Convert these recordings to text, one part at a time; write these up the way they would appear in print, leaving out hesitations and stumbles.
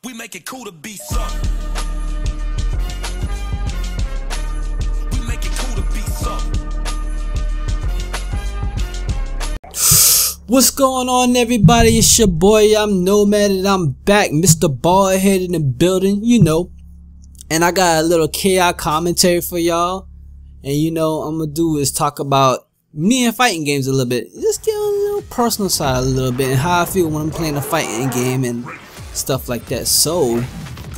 We make it cool to be some. We make it cool to be some. What's going on, everybody? It's your boy, I'm Nomad, and I'm back, Mr. Baldhead in the building, you know. And I got a little KI commentary for y'all. And you know, I'm gonna do is talk about me and fighting games a little bit. Just get a little personal side a little bit and how I feel when I'm playing a fighting game and stuff like that. So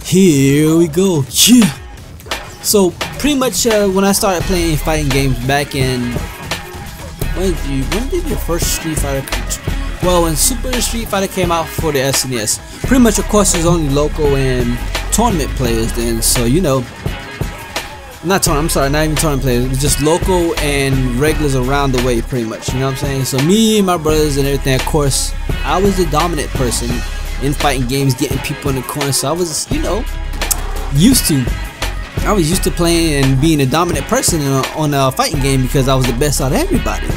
here we go. Yeah. So pretty much when I started playing fighting games back in when did your first Street Fighter come? Well, when Super Street Fighter came out for the SNES, pretty much of course it was only local and tournament players then. So you know, not even tournament players, it was just local and regulars around the way pretty much, you know what I'm saying? So me and my brothers and everything, of course I was the dominant person in fighting games, getting people in the corner. So I was, you know, used to playing and being a dominant person on a fighting game because I was the best out of everybody,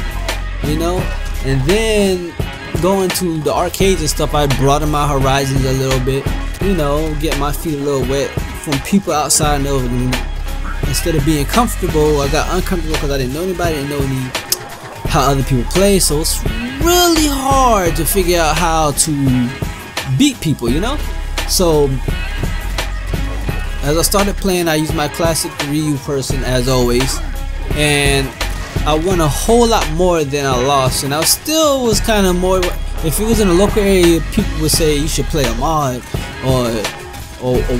you know. And then going to the arcades and stuff, I broadened my horizons a little bit, you know, getting my feet a little wet from people outside and over. Instead of being comfortable, I got uncomfortable because I didn't know anybody, didn't know how other people play. So it's really hard to figure out how to beat people, you know. So as I started playing, I used my classic Ryu person as always, and I won a whole lot more than I lost. And I still was kind of more, if it was in a local area, people would say you should play a mod or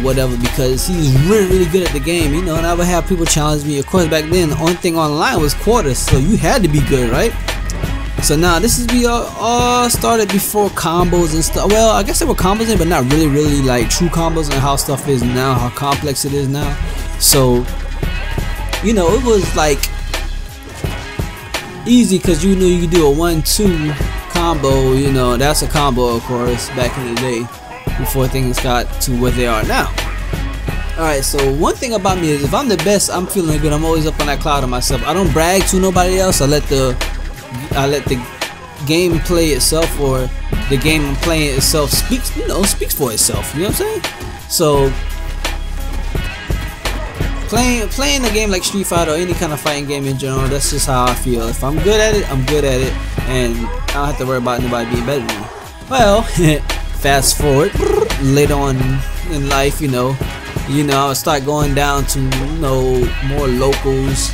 whatever because he's really good at the game, you know. And I would have people challenge me. Of course, back then the only thing online was quarters, so you had to be good, right? So now this is all started before combos and stuff. Well, I guess there were combos in, but not really like true combos and how stuff is now, how complex it is now. So you know, it was like easy because you knew you could do a 1-2 combo, you know. That's a combo, of course, back in the day before things got to where they are now. Alright, so one thing about me is if I'm the best, I'm feeling good. I'm always up on that cloud of myself. I don't brag to nobody else. I let the game play itself, or the game I'm playing itself speaks for itself, you know what I'm saying? So playing a game like Street Fighter or any kind of fighting game in general, that's just how I feel. If I'm good at it, I'm good at it, and I don't have to worry about nobody being better than me. Well, fast forward later on in life, you know, I would start going down to, you know, more locals,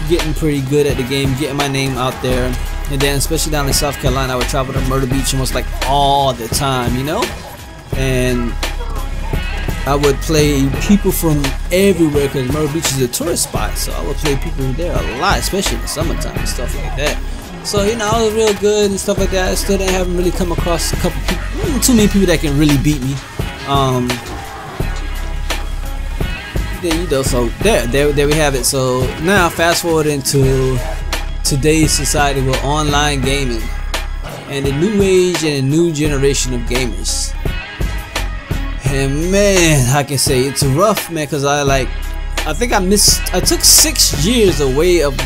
getting pretty good at the game, getting my name out there. And then especially down in South Carolina, I would travel to Myrtle Beach almost like all the time, you know. And I would play people from everywhere because Myrtle Beach is a tourist spot, so I would play people there a lot, especially in the summertime and stuff like that. So you know, I was real good and stuff like that. I still haven't really come across a couple people, too many people that can really beat me. Yeah, you know, so there we have it. So now fast forward into today's society with online gaming and the new age and a new generation of gamers. And man, I can say it's rough, man, because I took 6 years away of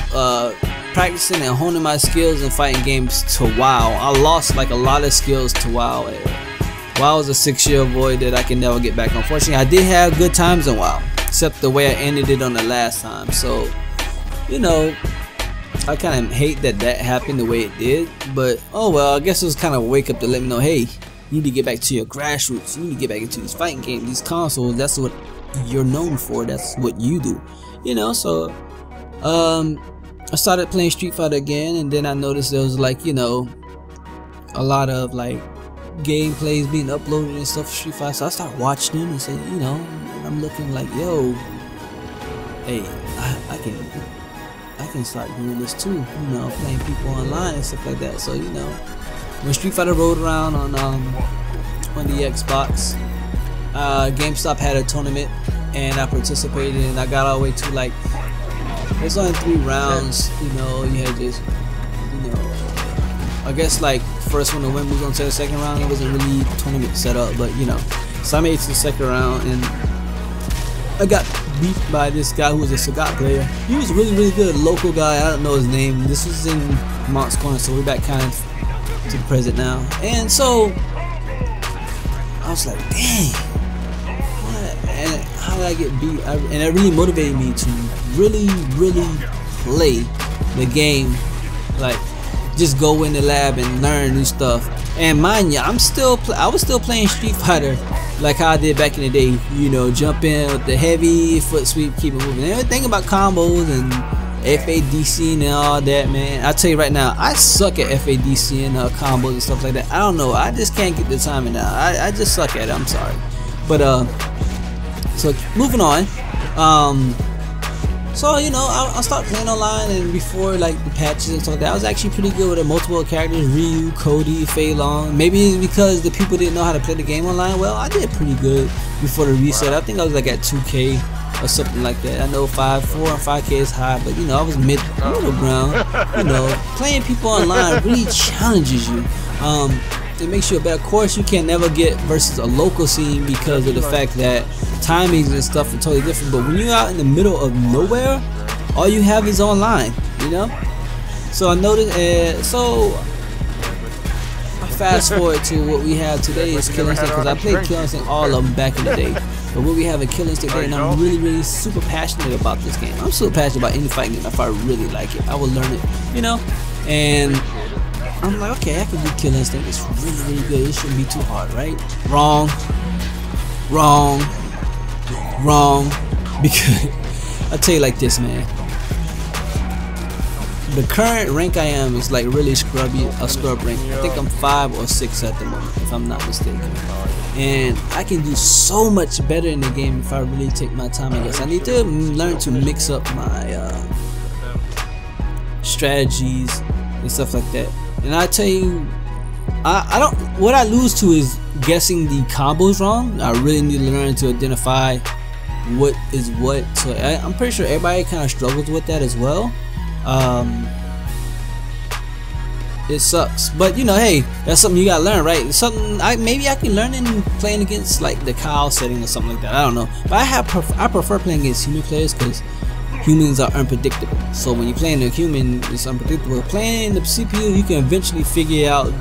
practicing and honing my skills in fighting games to WoW. I lost like a lot of skills to WoW. WoW was a 6-year void that I can never get back. Unfortunately, I did have good times in WoW, except the way I ended it on the last time. So you know, I kind of hate that happened the way it did, but oh well, I guess it was kind of a wake up to let me know, hey, you need to get back to your grassroots. You need to get back into these fighting games, these consoles. That's what you're known for. That's what you do, you know. So I started playing Street Fighter again, and then I noticed there was like, you know, a lot of like gameplays being uploaded and stuff for Street Fighter. So I started watching them and say, you know, and I'm looking like, yo, hey, I can start doing this too, you know, playing people online and stuff like that. So you know, when Street Fighter rolled around on the Xbox, GameStop had a tournament and I participated, and I got all the way to like, there's only 3 rounds, you know. You had just, you know, I guess like first one to win was on to the second round. It wasn't really tournament set up, but you know, so I made it to the second round and I got beat by this guy who was a Sagat player. He was really good, local guy. I don't know his name. This was in Mont's Corner, so we're back kind of to the present now. And so I was like, dang, and how did I get beat? And it really motivated me to really play the game, like just go in the lab and learn new stuff. And mind you, I was still playing Street Fighter like how I did back in the day, you know, jump in with the heavy foot sweep, keep it moving. Everything about combos and FADC and all that, man. I tell you right now, I suck at FADC and combos and stuff like that. I don't know, I just can't get the timing down. I just suck at it, I'm sorry. But so moving on, so you know, I started playing online, and before like the patches and stuff like that, I was actually pretty good with multiple characters: Ryu, Cody, Fallin. Maybe it's because the people didn't know how to play the game online. Well, I did pretty good before the reset. I think I was like at 2K or something like that. I know 4 and 5K is high, but you know, I was middle ground. You know, playing people online really challenges you. It makes you a better. Of course, you can never get versus a local scene because of the fact that timings and stuff are totally different. But when you're out in the middle of nowhere, all you have is online, you know. So I noticed, so I fast forward to what we have today is Kill Instinct, because I played Kill Instinct all of them back in the day. But what we have in Kill Instinct today, and I'm really super passionate about this game. I'm so passionate about any fighting game. If I really like it, I will learn it, you know. And I'm like, okay, I can do Kill Instinct. It's really good. It shouldn't be too hard, right? Wrong. Because I'll tell you like this, man. The current rank I am is like really scrubby, a scrub rank. I think I'm 5 or 6 at the moment, if I'm not mistaken. And I can do so much better in the game if I really take my time. I guess I need to learn to mix up my strategies and stuff like that. And I tell you, I don't. What I lose to is guessing the combos wrong. I really need to learn to identify what is what. So I'm pretty sure everybody kind of struggles with that as well. It sucks, but you know, hey, that's something you gotta learn, right? It's something maybe I can learn in playing against like the cow setting or something like that. I don't know, but I prefer playing against human players because humans are unpredictable. So when you're playing a human, it's unpredictable. Playing the CPU, you can eventually figure out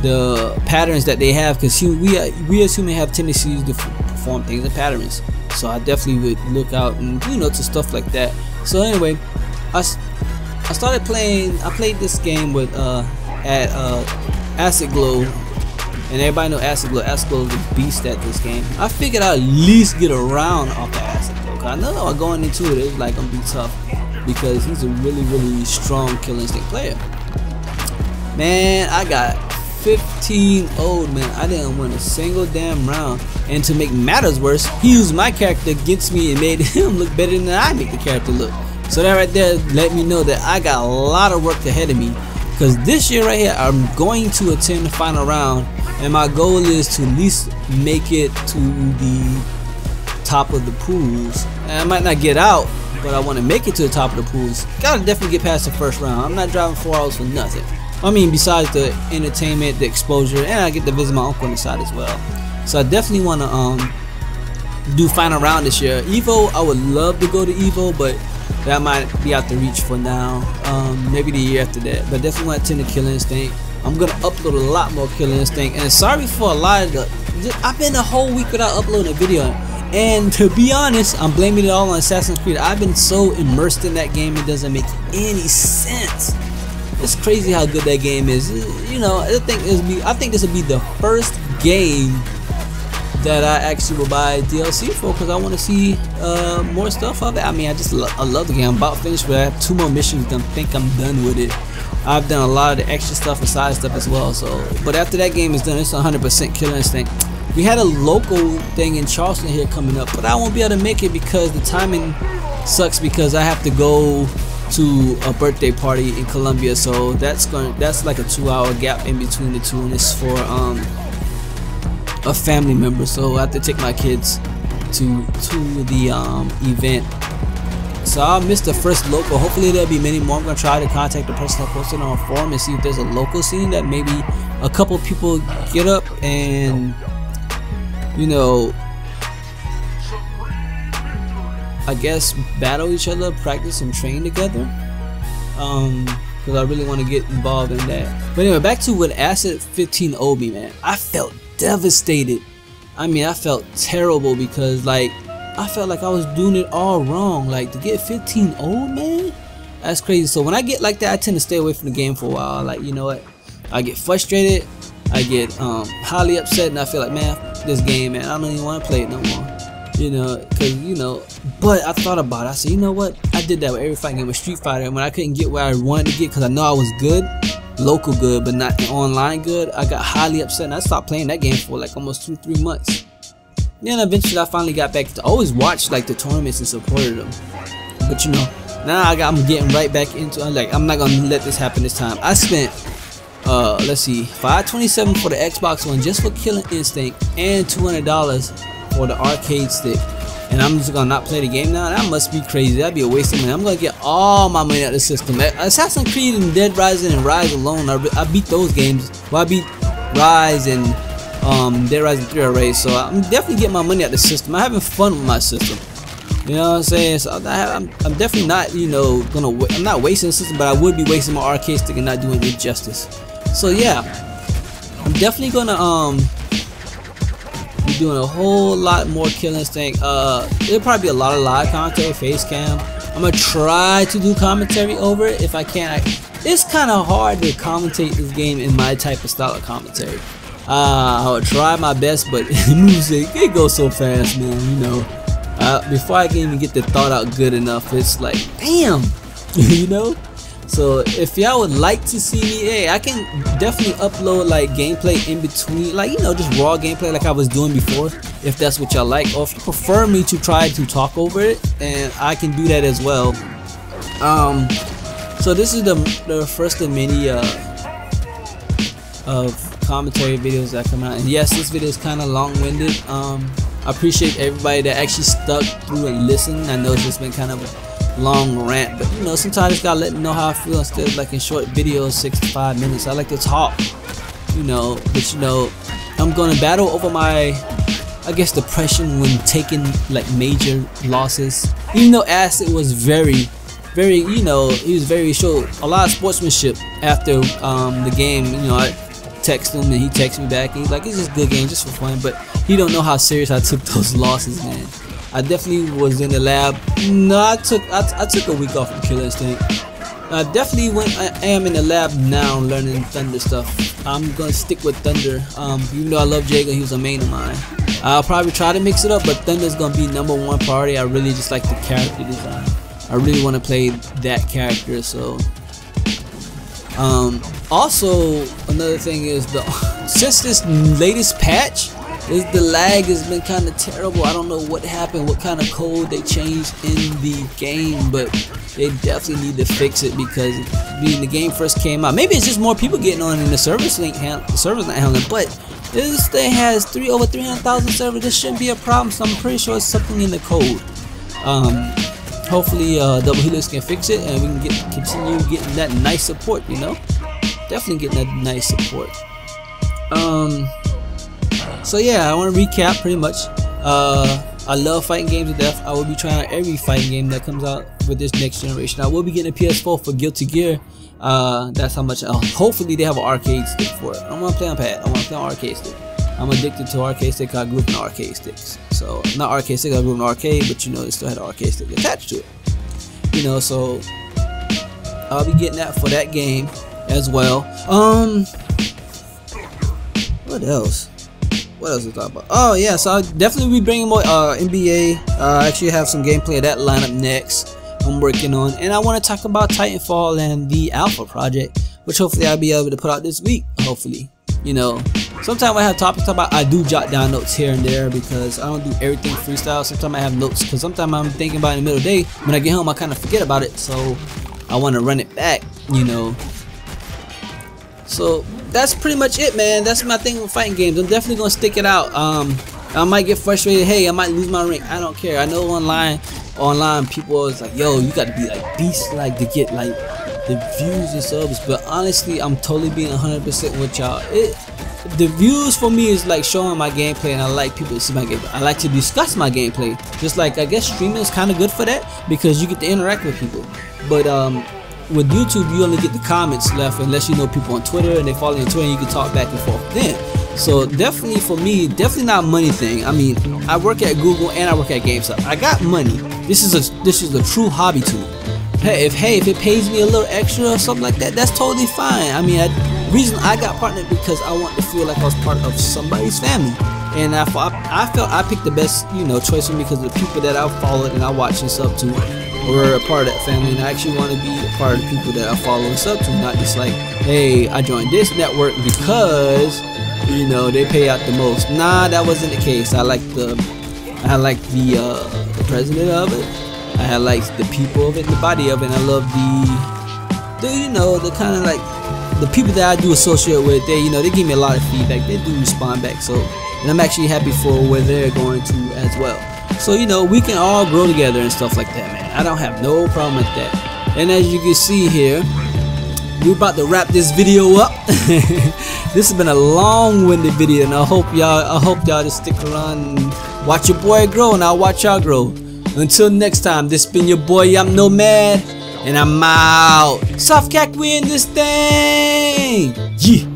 the patterns that they have, because we as humans have tendencies to perform things in patterns. So I definitely would look out and, you know, to stuff like that. So anyway, I started playing. I played this game with at Acid Glow, and everybody know Acid Glow. Acid Glow is a beast at this game. I figured I'd at least get around off the Acid Glow. I know going into it, it's like gonna be tough because he's a really strong Kill Instinct player. Man, I got 15-0, man. I didn't win a single damn round, and to make matters worse, he used my character against me and made him look better than I make the character look. So that right there let me know that I got a lot of work ahead of me, because this year right here I'm going to attend the final round, and my goal is to at least make it to the top of the pools. And I might not get out, but I want to make it to the top of the pools. Gotta definitely get past the first round. I'm not driving 4 hours for nothing. I mean, besides the entertainment, the exposure, and I get to visit my uncle on the side as well. So I definitely want to do final round this year. Evo, I would love to go to Evo, but that might be out the reach for now. Maybe the year after that. But definitely want to attend the Kill Instinct. I'm gonna upload a lot more Kill Instinct. And sorry for a lot of the. I've been a whole week without uploading a video. And to be honest, I'm blaming it all on Assassin's Creed. I've been so immersed in that game, it doesn't make any sense. It's crazy how good that game is. You know, I think this will be the first game that I actually will buy DLC for, because I want to see more stuff of it. I mean, I love the game. I'm about finished with it. I have 2 more missions done. I think I'm done with it. I've done a lot of the extra stuff and side stuff as well. So, but after that game is done, it's 100% Kill Instinct. We had a local thing in Charleston here coming up, but I won't be able to make it because the timing sucks, because I have to go to a birthday party in Columbia. So that's like a 2-hour gap in between the two, and it's for a family member, so I have to take my kids to the event. So I'll miss the first local. Hopefully there'll be many more. I'm gonna try to contact the person that posted on a forum and see if there's a local scene that maybe a couple people get up and, you know, I guess battle each other, practice and train together. Because I really want to get involved in that. But anyway, back to what Acid 15 owed me, man. I felt devastated I mean, I felt terrible because like I felt like I was doing it all wrong. Like to get 15-0, man, that's crazy. So when I get like that, I tend to stay away from the game for a while. Like, you know what, I get frustrated, I get highly upset, and I feel like, man, this game, man, I don't even want to play it no more. You know, cause you know, but I thought about it. I said, you know what? I did that with every fighting game with Street Fighter, and when I couldn't get where I wanted to get, cause I know I was good, local good, but not online good, I got highly upset, and I stopped playing that game for like almost 2-3 months. Then eventually, I finally got back to always watch like the tournaments and supported them. But you know, now I'm getting right back into. Like, I'm not gonna let this happen this time. I spent let's see, $527 for the Xbox One just for Killing Instinct, and $200 for the arcade stick, and I'm just gonna not play the game now. That must be crazy. That'd be a waste of money. I'm gonna get all my money out of the system. Assassin's Creed and Dead Rising and Rise alone, I beat those games. Well, I beat Rise and Dead Rising 3 already, so I'm definitely getting my money out of the system. I'm having fun with my system. You know what I'm saying? So I'm definitely not, you know, I'm not wasting the system, but I would be wasting my arcade stick and not doing it justice. So yeah, I'm definitely gonna be doing a whole lot more Killing Instinct. There'll probably be a lot of live commentary, face cam. I'm gonna try to do commentary over it if I can. It's kind of hard to commentate this game in my type of style of commentary. I would try my best, but music, it goes so fast, man. You know, before I can even get the thought out good enough, it's like, damn, you know. So if y'all would like to see me, hey, I can definitely upload like gameplay in between, like, you know, just raw gameplay like I was doing before, if that's what y'all like, or if you prefer me to try to talk over it, and I can do that as well. So this is the first of many of commentary videos that come out, and yes, this video is kind of long-winded. I appreciate everybody that actually stuck through and listened. I know it's just been kind of a long rant, but you know, sometimes I just gotta let me know how I feel instead of like in short videos, 6 to 5 minutes. I like to talk, you know, but you know, I'm gonna battle over my, I guess, depression when taking like major losses. Even though Acid was very, you know, he was very, showed a lot of sportsmanship after the game. You know, I text him and he texted me back and he's like, it's just a good game, just for fun, but he don't know how serious I took those losses, man. I definitely was in the lab. No, I took a week off from Killing Instinct. I definitely I am in the lab now learning Thunder stuff. I'm gonna stick with Thunder. Even though I love Jago, he was a main of mine. I'll probably try to mix it up, but Thunder's gonna be #1 priority. I really just like the character design. I really want to play that character. So, also another thing is since this latest patch, the lag has been kind of terrible. I don't know what happened, what kind of code they changed in the game, but they definitely need to fix it, because when the game first came out, maybe it's just more people getting on and the server's not handling, but this thing has over 300,000 servers. This shouldn't be a problem, so I'm pretty sure it's something in the code. Hopefully Double Helix can fix it and we can continue getting that nice support, you know? Definitely getting that nice support. So yeah, I want to recap pretty much. I love fighting games to death. I will be trying out every fighting game that comes out with this next generation. I will be getting a PS4 for Guilty Gear. That's how much. Hopefully they have an arcade stick for it. I don't want to play on pad. I want to play on arcade stick. I'm addicted to arcade stick. I grew up in arcade sticks. So not arcade stick. I grew up in arcade, but you know, they still had an arcade stick attached to it. You know, so I'll be getting that for that game as well. What else? What else is talk about? Oh yeah, so I'll definitely be bringing more NBA. I actually have some gameplay of that lineup next. I'm working on, and I want to talk about Titanfall and the Alpha project, which hopefully I'll be able to put out this week. Hopefully, you know, sometimes I have topics to talk about. I do jot down notes here and there because I don't do everything freestyle. Sometimes I have notes because sometimes I'm thinking about it in the middle of the day. When I get home, I kind of forget about it, so I want to run it back, you know. So that's pretty much it, man. That's my thing with fighting games. I'm definitely gonna stick it out. I might get frustrated. Hey, I might lose my rank. I don't care. I know online people always like, yo, you got to be like beast like to get like the views and subs. But honestly, I'm totally being 100% with y'all. The views for me is like showing my gameplay, and I like people to see my gameplay. I like to discuss my gameplay. Just like, I guess streaming is kind of good for that because you get to interact with people. But with YouTube, you only get the comments left unless you know people on Twitter and they follow you on Twitter and you can talk back and forth then. So definitely for me, definitely not a money thing. I mean, I work at Google and I work at GameStop. I got money. This is a true hobby to me. Hey, if it pays me a little extra or something like that, that's totally fine. I mean, the reason I got partnered because I want to feel like I was part of somebody's family, and I felt I picked the best, you know, choice for me because the people that I followed and I watched and sub to were a part of that family, and I actually want to be a part of the people that I follow and sub to, not just like, hey, I joined this network because, you know, they pay out the most. Nah, that wasn't the case. I like the president of it. I like the people of it, the body of it. And I love the you know, the kind of like the people that I do associate with. They, you know, they give me a lot of feedback. They do respond back. So, and I'm actually happy for where they're going to as well. So, you know, we can all grow together and stuff like that, man. I don't have no problem with that. And as you can see here, we're about to wrap this video up. This has been a long-winded video, and I hope y'all just stick around and watch your boy grow, and I'll watch y'all grow. Until next time, this been your boy, I'm Nomad, and I'm out. Soft Cack, we in this thing. Yeah.